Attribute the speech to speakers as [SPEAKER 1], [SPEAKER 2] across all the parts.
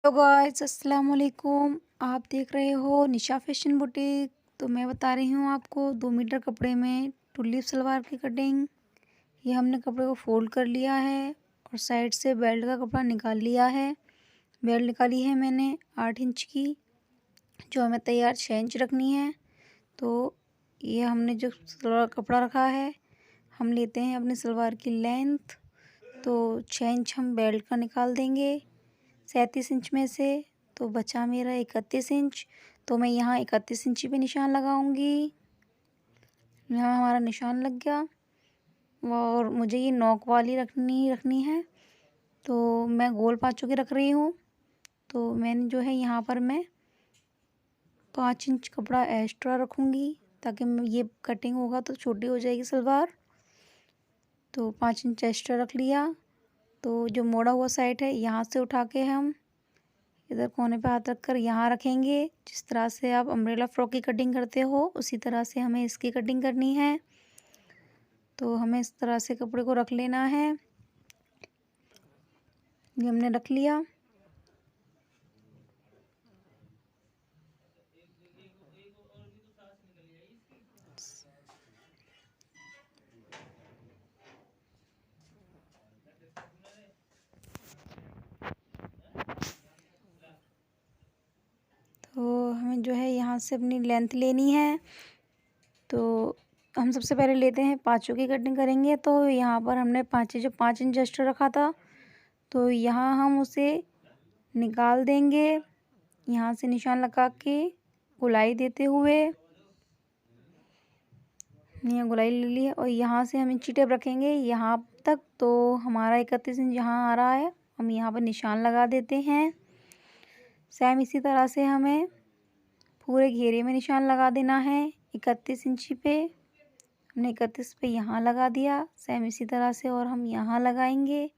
[SPEAKER 1] Hello guys, अस्सलाम वालेकुम। आप देख रहे हो निशा फैशन बुटीक। तो मैं बता रही हूँ आपको 2 मीटर कपड़े में टुर्लीप सलवार की कटिंग। ये हमने कपड़े को फोल्ड कर लिया है और साइड से बेल्ट का कपड़ा निकाल लिया है। बेल्ट निकाली है मैंने 8 इंच की, जो हमें तैयार 6 इंच रखनी है। तो ये हमने जो सलवार कपड़ा रखा है, हम लेते हैं अपनी सलवार की लेंथ। तो 6 इंच हम बेल्ट का निकाल देंगे 37 इंच में से। तो बचा मेरा 31 इंच। तो मैं यहाँ 31 इंची पे निशान लगाऊंगी। यहाँ हमारा निशान लग गया और मुझे ये नॉक वाली रखनी है। तो मैं गोल पाँचों की रख रही हूँ। तो मैंने जो है यहाँ पर मैं 5 इंच कपड़ा एक्स्ट्रा रखूँगी, ताकि ये कटिंग होगा तो छोटी हो जाएगी सलवार। तो 5 इंच एक्स्ट्रा रख लिया। तो जो मोड़ा हुआ साइड है, यहाँ से उठा के हम इधर कोने पे हाथ रखकर यहाँ रखेंगे। जिस तरह से आप अम्ब्रेला फ्रॉक की कटिंग करते हो, उसी तरह से हमें इसकी कटिंग करनी है। तो हमें इस तरह से कपड़े को रख लेना है। ये हमने रख लिया। तो हमें जो है यहाँ से अपनी लेंथ लेनी है। तो हम सबसे पहले लेते हैं पाँचों की कटिंग करेंगे। तो यहाँ पर हमने 5 इंच एक्स्ट्रा रखा था, तो यहाँ हम उसे निकाल देंगे। यहाँ से निशान लगा के गोलाई देते हुए यहाँ गोलाई ले ली है और यहाँ से हम इंची टेप रखेंगे यहाँ तक। तो हमारा 31 इंच यहाँ आ रहा है, हम यहाँ पर निशान लगा देते हैं। सेम इसी तरह से हमें पूरे घेरे में निशान लगा देना है 31 इंची पे। हमने 31 पे यहाँ लगा दिया। सेम इसी तरह से और हम यहाँ लगाएंगे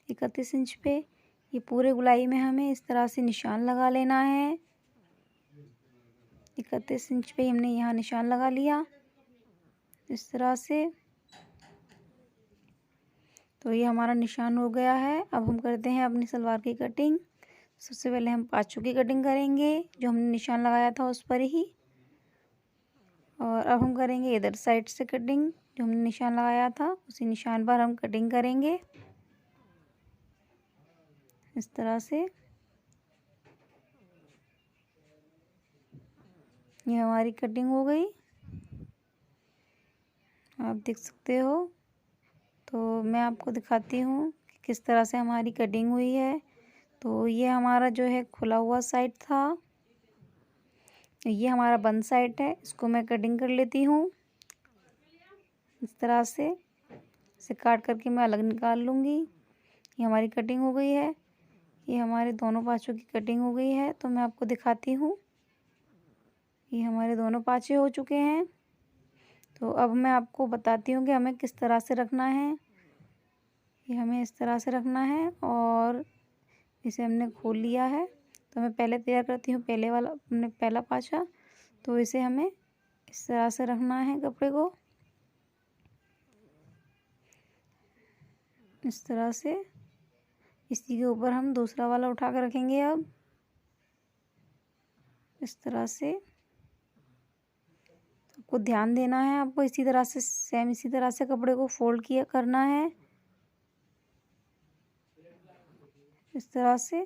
[SPEAKER 1] 31 इंच पे। ये पूरे गोलाई में हमें इस तरह से निशान लगा लेना है। 31 इंच पे हमने यहाँ निशान लगा लिया इस तरह से। तो ये हमारा निशान हो गया है। अब हम करते हैं अपनी सलवार की कटिंग। सबसे पहले हम पाँचों की कटिंग करेंगे, जो हमने निशान लगाया था उस पर ही। और अब हम करेंगे इधर साइड से कटिंग, जो हमने निशान लगाया था उसी निशान पर हम कटिंग करेंगे इस तरह से। ये हमारी कटिंग हो गई, आप देख सकते हो। तो मैं आपको दिखाती हूँ कि किस तरह से हमारी कटिंग हुई है। तो ये हमारा जो है खुला हुआ साइड था, ये हमारा बंद साइड है। इसको मैं कटिंग कर लेती हूँ इस तरह से। इसे काट करके मैं अलग निकाल लूँगी। ये हमारी कटिंग हो गई है। ये हमारे दोनों पाँचों की कटिंग हो गई है। तो मैं आपको दिखाती हूँ, ये हमारे दोनों पाँचे हो चुके हैं। तो अब मैं आपको बताती हूँ कि हमें किस तरह से रखना है। ये हमें इस तरह से रखना है और इसे हमने खोल लिया है। तो मैं पहले तैयार करती हूँ पहले वाला, अपने पहला पाँचा। तो इसे हमें इस तरह से रखना है कपड़े को, इस तरह से। इसी के ऊपर हम दूसरा वाला उठा कर रखेंगे अब इस तरह से। आपको ध्यान देना है, आपको इसी तरह से सेम इसी तरह से कपड़े को फोल्ड किया करना है इस तरह से,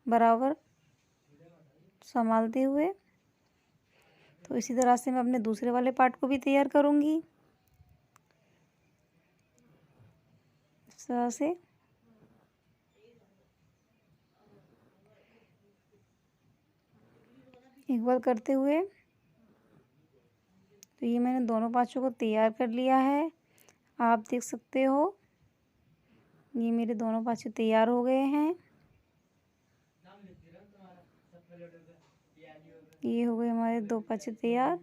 [SPEAKER 1] बराबर संभालते हुए। तो इसी तरह से मैं अपने दूसरे वाले पार्ट को भी तैयार करूँगी इस तरह से। एक बार करते हुए। तो ये मैंने दोनों पाँचों को तैयार कर लिया है, आप देख सकते हो। ये मेरे दोनों पाँचे तैयार हो गए हैं। ये हो गए हमारे दो पाँचे तैयार।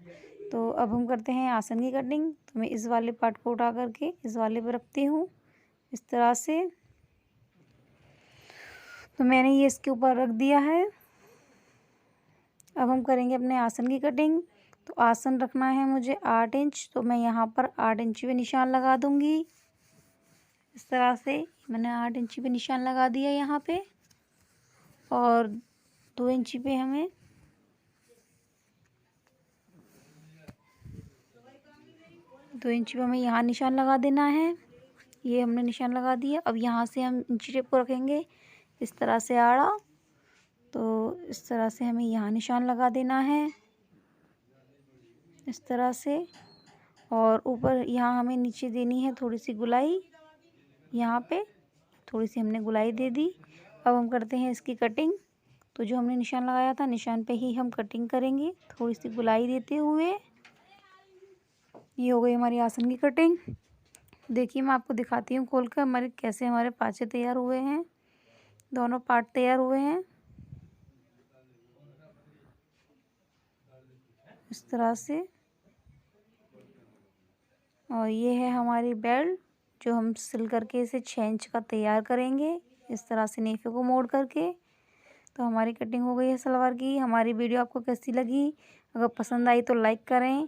[SPEAKER 1] तो अब हम करते हैं आसन की कटिंग। तो मैं इस वाले पार्ट को उठा करके इस वाले पर रखती हूँ इस तरह से। तो मैंने ये इसके ऊपर रख दिया है। अब हम करेंगे अपने आसन की कटिंग। तो आसन रखना है मुझे 8 इंच। तो मैं यहाँ पर 8 इंच पे निशान लगा दूँगी इस तरह से। मैंने 8 इंच पे निशान लगा दिया यहाँ पे। और 2 इंची पे हमें यहाँ निशान लगा देना है। ये हमने निशान लगा दिया। अब यहाँ से हम इंची टेप को रखेंगे इस तरह से आड़ा, तो इस तरह से हमें यहाँ निशान लगा देना है इस तरह से। और ऊपर यहाँ हमें नीचे देनी है थोड़ी सी गुलाई, यहाँ पे थोड़ी सी हमने गुलाई दे दी। अब हम करते हैं इसकी कटिंग। तो जो हमने निशान लगाया था निशान पे ही हम कटिंग करेंगे थोड़ी सी गुलाई देते हुए। ये हो गई हमारी आसन की कटिंग। देखिए मैं आपको दिखाती हूँ खोल कर हमारे पाँचे तैयार हुए हैं, दोनों पार्ट तैयार हुए हैं इस तरह से। और ये है हमारी बेल्ट जो हम सिल करके इसे 6 इंच का तैयार करेंगे इस तरह से नेफे को मोड़ करके। तो हमारी कटिंग हो गई है सलवार की। हमारी वीडियो आपको कैसी लगी? अगर पसंद आई तो लाइक करें,